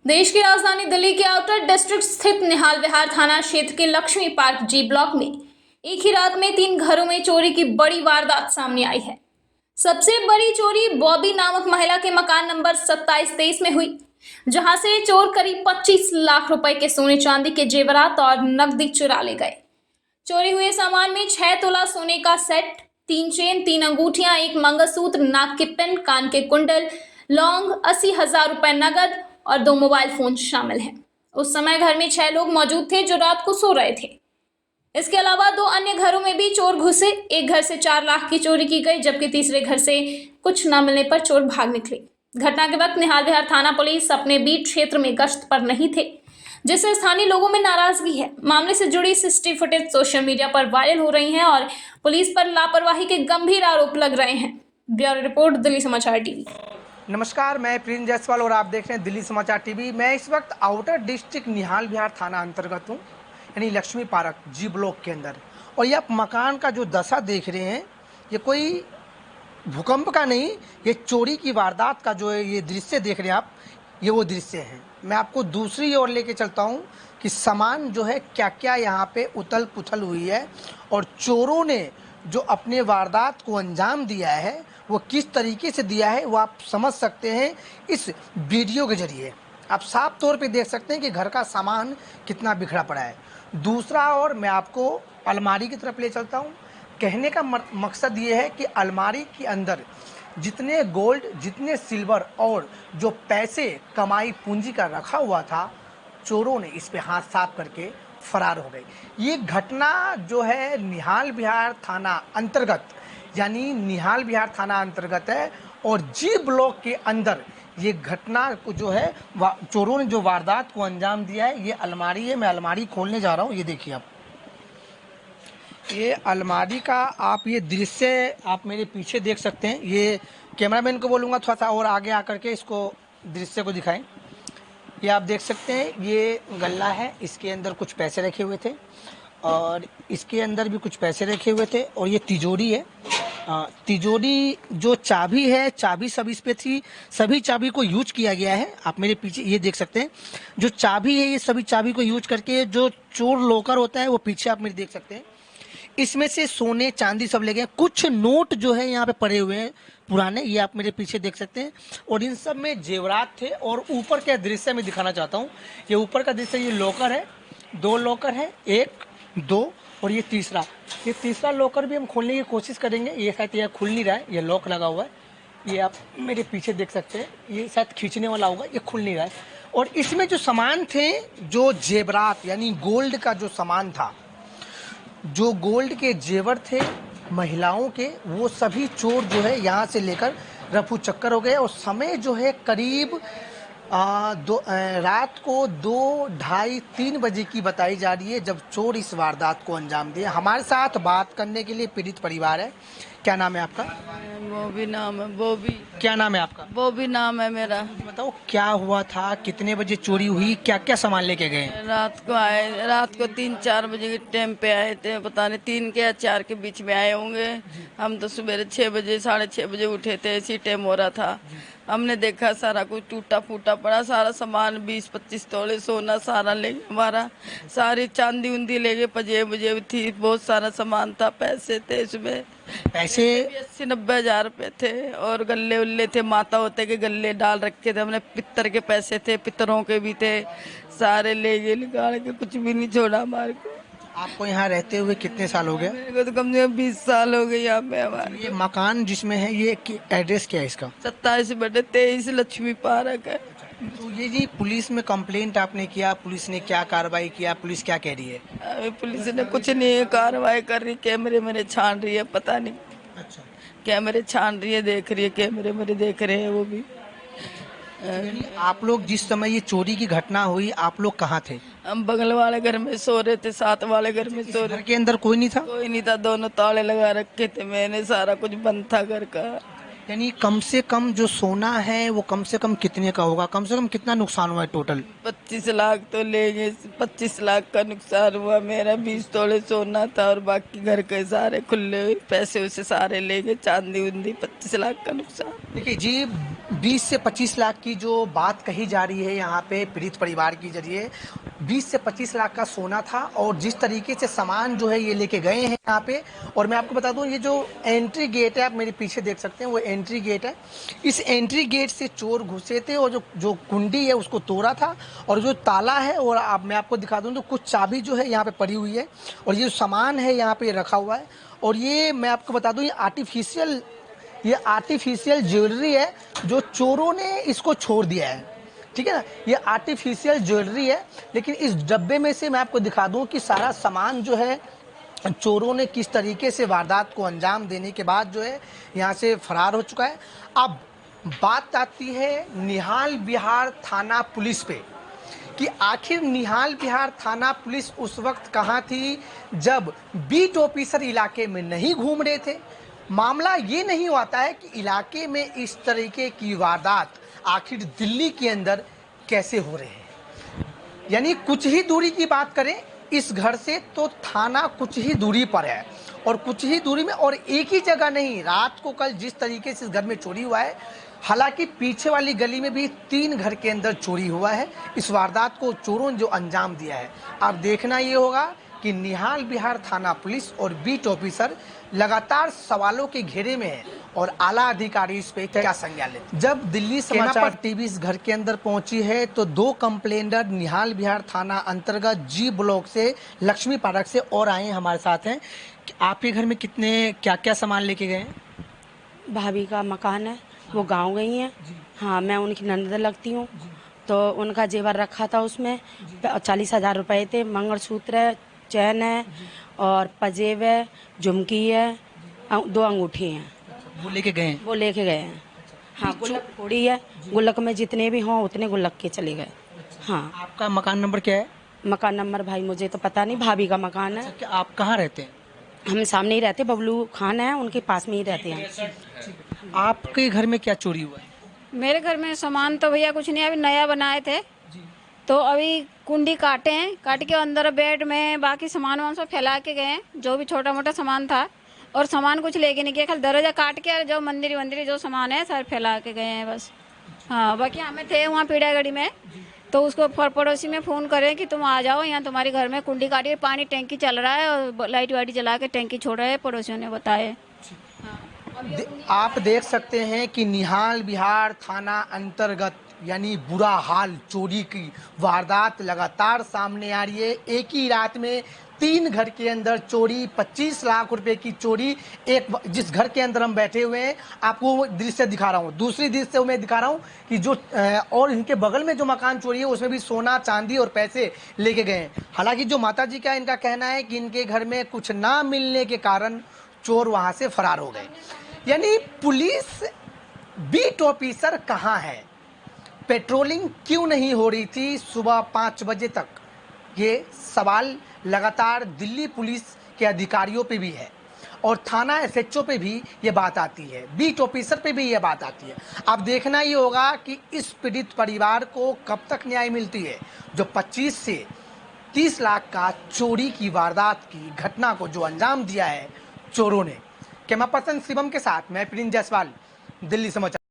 देश की राजधानी दिल्ली के आउटर डिस्ट्रिक्ट स्थित निहाल विहार थाना क्षेत्र के लक्ष्मी पार्क जी ब्लॉक में एक ही रात में 3 घरों में चोरी की बड़ी वारदात सामने आई है। सबसे बड़ी चोरी बॉबी नामक महिला के मकान नंबर 27-23 में हुई, जहां से चोर करीब 25 लाख रुपए के सोने चांदी के जेवरात और नकदी चुरा ले गए। चोरी हुए सामान में 6 तोला सोने का सेट, 3 चेन, 3 अंगूठियां, 1 मंगलसूत्र, नाक के पिन, कान के कुंडल, लौंग, 80,000 रुपए नगद और 2 मोबाइल फोन शामिल हैं। उस समय घर में 6 लोग मौजूद थे जो रात को सो रहे थे। इसके अलावा 2 अन्य घरों में भी चोर घुसे। एक घर से 4 लाख की चोरी की गई, जबकि तीसरे घर से कुछ न मिलने पर चोर भाग निकले। घटना के वक्त निहाल विहार थाना पुलिस अपने बीट क्षेत्र में गश्त पर नहीं थे, जिससे स्थानीय लोगों में नाराजगी है। मामले से जुड़ी सीसीटीवी फुटेज सोशल मीडिया पर वायरल हो रही हैं और पुलिस पर लापरवाही के गंभीर आरोप लग रहे हैं। ब्यूरो रिपोर्ट, दिल्ली समाचार टीवी। नमस्कार, मैं प्रिंस जायसवाल और आप देख रहे हैं दिल्ली समाचार टीवी। मैं इस वक्त आउटर डिस्ट्रिक्ट निहाल विहार थाना अंतर्गत हूँ, यानी लक्ष्मी पार्क जी ब्लॉक के अंदर। और ये आप मकान का जो दशा देख रहे हैं, ये कोई भूकंप का नहीं, ये चोरी की वारदात का जो है ये दृश्य देख रहे हैं आप, ये वो दृश्य है। मैं आपको दूसरी ओर लेके चलता हूँ कि सामान जो है क्या क्या यहाँ पे उथल पुथल हुई है और चोरों ने जो अपने वारदात को अंजाम दिया है वो किस तरीके से दिया है वो आप समझ सकते हैं इस वीडियो के जरिए। आप साफ तौर पे देख सकते हैं कि घर का सामान कितना बिखरा पड़ा है। दूसरा और मैं आपको अलमारी की तरफ ले चलता हूँ। कहने का मकसद ये है कि अलमारी के अंदर जितने गोल्ड, जितने सिल्वर और जो पैसे कमाई पूंजी का रखा हुआ था, चोरों ने इस पे हाथ साफ करके फरार हो गए। ये घटना जो है निहाल विहार थाना अंतर्गत, यानी निहाल विहार थाना अंतर्गत है और जी ब्लॉक के अंदर ये घटना को जो है चोरों ने जो वारदात को अंजाम दिया है। ये अलमारी है, मैं अलमारी खोलने जा रहा हूँ। ये देखिए आप, ये अलमारी का आप ये दृश्य आप मेरे पीछे देख सकते हैं। ये कैमरामैन को बोलूँगा थोड़ा सा और आगे आकर के इसको दृश्य को दिखाएं। ये आप देख सकते हैं, ये गल्ला है, इसके अंदर कुछ पैसे रखे हुए थे और इसके अंदर भी कुछ पैसे रखे हुए थे। और ये तिजोरी है, तिजोरी जो चाबी है, चाबी सब इस पे थी, सभी चाबी को यूज किया गया है। आप मेरे पीछे ये देख सकते हैं, जो चाबी है ये सभी चाबी को यूज करके जो चोर लॉकर होता है वो पीछे आप मेरे देख सकते हैं। इसमें से सोने चांदी सब ले गए। कुछ नोट जो है यहाँ पे पड़े हुए हैं पुराने, ये आप मेरे पीछे देख सकते हैं। और इन सब में जेवरात थे। और ऊपर का दृश्य मैं दिखाना चाहता हूँ। ये ऊपर का दृश्य, ये लॉकर है, 2 लॉकर है, 1 2 और ये तीसरा लॉकर भी हम खोलने की कोशिश करेंगे। ये शायद यह खुल नहीं रहा है, ये लॉक लगा हुआ है। ये आप मेरे पीछे देख सकते हैं, ये शायद खींचने वाला होगा, ये खुल नहीं रहा है। और इसमें जो सामान थे, जो जेवरात यानी गोल्ड का जो सामान था, जो गोल्ड के जेवर थे महिलाओं के, वो सभी चोर जो है यहाँ से लेकर रफू चक्कर हो गए। और समय जो है करीब रात को 2, ढाई, 3 बजे की बताई जा रही है जब चोर इस वारदात को अंजाम दिए। हमारे साथ बात करने के लिए पीड़ित परिवार है। क्या नाम है आपका? बॉबी नाम है। बॉबी। क्या नाम है आपका? बॉबी नाम है मेरा। बताओ क्या हुआ था, कितने बजे चोरी हुई, क्या क्या सामान लेके गए? रात को आए, रात को 3-4 बजे के टाइम पे आए थे, पता नहीं 3 के या 4 के बीच में आए होंगे। हम तो सुबह 6 बजे 6:30 बजे उठे थे, इसी टाइम हो रहा था। हमने देखा सारा कुछ टूटा फूटा पड़ा, सारा सामान 20-25 तोले सोना सारा ले गए हमारा, सारी चांदी उंदी ले गए, पजेब वजेब थी, बहुत सारा सामान था, पैसे थे इसमें, पैसे 80-90 हजार रुपए थे। और गल्ले उल्ले थे, माता होते के गल्ले डाल रखे थे हमने, पित्तर के पैसे थे, पितरों के भी थे, सारे ले गए निकाल के, कुछ भी नहीं छोड़ा हमारे को। आपको यहाँ रहते हुए कितने साल हो गए? मेरे को तो कम से कम 20 साल हो गए यहाँ पे हमारे। ये मकान जिसमें है, ये एड्रेस क्या है इसका? 27/23 लक्ष्मी पार्क है। तो ये जी पुलिस में कंप्लेंट आपने किया, पुलिस ने क्या कार्रवाई किया, पुलिस क्या कह रही है? अभी पुलिस ने कुछ नहीं कार्रवाई कर रही, कैमरे मेरे छान रही है, पता नहीं। अच्छा, कैमरे छान रही है, देख रही है, कैमरे मेरे देख रहे हैं वो भी। यानी आप लोग जिस समय ये चोरी की घटना हुई, आप लोग कहाँ थे? हम बगल वाले घर में सो रहे थे, साथ वाले घर में सो रहे। घर के अंदर कोई नहीं था? कोई नहीं था, दोनों ताले लगा रखे थे मैंने, सारा कुछ बंद था घर का। यानी कम से कम जो सोना है वो कम से कम कितने का होगा, कम से कम कितना नुकसान हुआ है टोटल? 25 लाख तो ले गए, 25 लाख का नुकसान हुआ मेरा। 20 तोले सोना था और बाकी घर के सारे खुले हुए पैसे उसे सारे ले गए, चांदी उंदी, 25 लाख का नुकसान। देखिए जी, 20 से 25 लाख की जो बात कही जा रही है यहाँ पे पीड़ित परिवार के जरिए, 20 से 25 लाख का सोना था और जिस तरीके से सामान जो है ये लेके गए हैं यहाँ पे। और मैं आपको बता दूँ, ये जो एंट्री गेट है, आप मेरे पीछे देख सकते हैं, वो एंट्री गेट है। इस एंट्री गेट से चोर घुसे थे और जो कुंडी है उसको तोड़ा था, और जो ताला है, और मैं आपको दिखा दूँ तो कुछ चाबी जो है यहाँ पे पड़ी हुई है, और ये जो सामान है यहाँ पे रखा हुआ है। और ये मैं आपको बता दूँ, ये आर्टिफिशियल ज्वेलरी है जो चोरों ने इसको छोड़ दिया है, ठीक है ना। ये आर्टिफिशियल ज्वेलरी है, लेकिन इस डब्बे में से मैं आपको दिखा दूं कि सारा सामान जो है चोरों ने किस तरीके से वारदात को अंजाम देने के बाद जो है यहाँ से फरार हो चुका है। अब बात आती है निहाल बिहार थाना पुलिस पे कि आखिर निहाल बिहार थाना पुलिस उस वक्त कहाँ थी जब बीट ऑफिसर इलाके में नहीं घूम रहे थे। मामला ये नहीं होता है कि इलाके में इस तरीके की वारदात आखिर दिल्ली के अंदर कैसे हो रहे हैं। यानी कुछ ही दूरी की बात करें इस घर से तो थाना कुछ ही दूरी पर है, और कुछ ही दूरी में, और एक ही जगह नहीं। रात को कल जिस तरीके से इस घर में चोरी हुआ है, हालांकि पीछे वाली गली में भी 3 घर के अंदर चोरी हुआ है। इस वारदात को चोरों ने जो अंजाम दिया है, अब देखना ये होगा कि निहाल बिहार थाना पुलिस और बीट ऑफिसर लगातार सवालों के घेरे में है और आला अधिकारी इस पे क्या संज्ञान लेते। जब दिल्ली समाचार टीवी इस घर के अंदर पहुंची है तो 2 कंप्लेंटर निहाल बिहार थाना अंतर्गत जी ब्लॉक से लक्ष्मी पार्क से और आए हमारे साथ हैं। आपके घर में कितने क्या क्या सामान लेके गए हैं? भाभी का मकान है, वो गांव गई हैं। हाँ, मैं उनकी ननद लगती हूँ, तो उनका जेवर रखा था, उसमें 40,000 रुपए थे। मंगलसूत्र है, चैन है और पजेब है, झुमकी है, 2 अंगूठी हैं। वो लेके गए हैं? वो लेके गए हैं। हाँ, गुल्लक थोड़ी है, गुल्लक में जितने भी हों उतने गुल्लक के चले गए। हाँ। आपका मकान नंबर क्या है? मकान नंबर भाई मुझे तो पता नहीं, भाभी का मकान है। क्या आप कहाँ रहते हैं? हम सामने ही रहते, बबलू खान है, उनके पास में ही रहते हैं। आपके घर में क्या चोरी हुआ है? मेरे घर में सामान तो भैया कुछ नहीं, अभी नया बनाए थे, तो अभी कुंडी काटे हैं, काट के अंदर बेड में बाकी सामान वामान सब फैला के गए हैं, जो भी छोटा मोटा सामान था। और सामान कुछ लेके नहीं गए, खाली दरवाजा काट के और जो मंदिर वंदिर जो सामान है सर फैला के गए हैं बस। हाँ, बाकी हमें थे वहाँ पीड़ागढ़ी में, तो उसको पड़ोसी में फ़ोन करें कि तुम आ जाओ, यहाँ तुम्हारे घर में कुंडी काटी, पानी टैंकी चल रहा है और लाइट वाइट जला के टैंकी छोड़ रहे हैं, पड़ोसियों ने बताए। आप देख सकते हैं कि निहाल बिहार थाना अंतर्गत यानी बुरा हाल, चोरी की वारदात लगातार सामने आ रही है। एक ही रात में 3 घर के अंदर चोरी, 25 लाख रुपए की चोरी। एक जिस घर के अंदर हम बैठे हुए हैं आपको वो दृश्य दिखा रहा हूँ, दूसरी दृश्य मैं दिखा रहा हूँ कि जो और इनके बगल में जो मकान चोरी है उसमें भी सोना चांदी और पैसे लेके गए हैं। हालांकि जो माता जी का इनका कहना है कि इनके घर में कुछ ना मिलने के कारण चोर वहाँ से फरार हो गए। यानी पुलिस बीट ऑफिसर कहाँ है, पेट्रोलिंग क्यों नहीं हो रही थी सुबह 5 बजे तक, ये सवाल लगातार दिल्ली पुलिस के अधिकारियों पे भी है और थाना एसएचओ पे भी ये बात आती है, बीट ऑफिसर पे भी ये बात आती है। अब देखना ये होगा कि इस पीड़ित परिवार को कब तक न्याय मिलती है, जो 25 से 30 लाख का चोरी की वारदात की घटना को जो अंजाम दिया है चोरों ने। कैमरा पर्सन शिवम के साथ मैं प्रिंस जायसवाल, दिल्ली समाचार।